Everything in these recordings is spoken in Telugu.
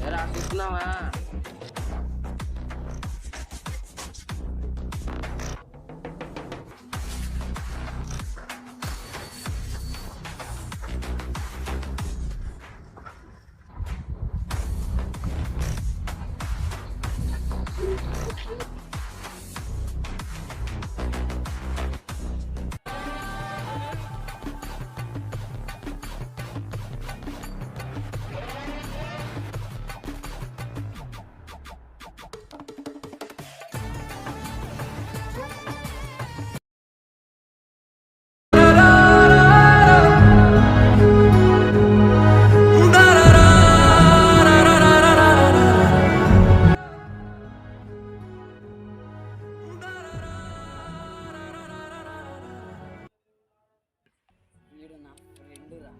ఎలా చూస్తున్నావా? వీడు నా ఫ్రెండ్ రా.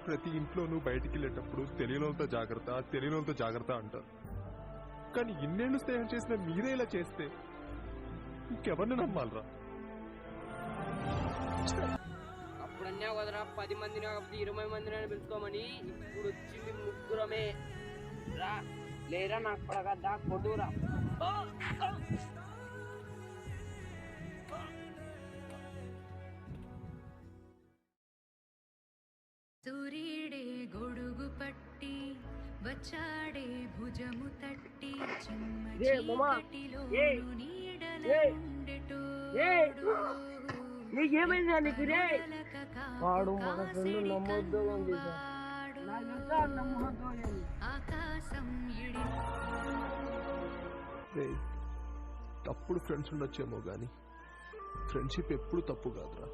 ప్రతి ఇంట్లోనూ బయటికి వెళ్ళేటప్పుడు తెలియనంత జాగ్రత్త అంటారు. కానీ ఇన్నేళ్లు స్నేహం చేసిన మీరే ఇలా చేస్తే ఇంకెవరిని నమ్మాలరా? అప్పుడన్నా కదరా 10 మందిని కాకపోతే 20 మందిని పిలుచుకోమని. ఇప్పుడు వచ్చింది ముగ్గురమే రా. లేరా నాకు పడగద్దా కొట్టురా. సూర్యుడే గొడుగు పట్టి వచ్చాడే భుజము తట్టి చిమ్మ చీకటిలో ఆకాశం తప్పుడు ఫ్రెండ్స్ ఉండొచ్చేమో గానీ ఫ్రెండ్షిప్ ఎప్పుడు తప్పు కాదురా.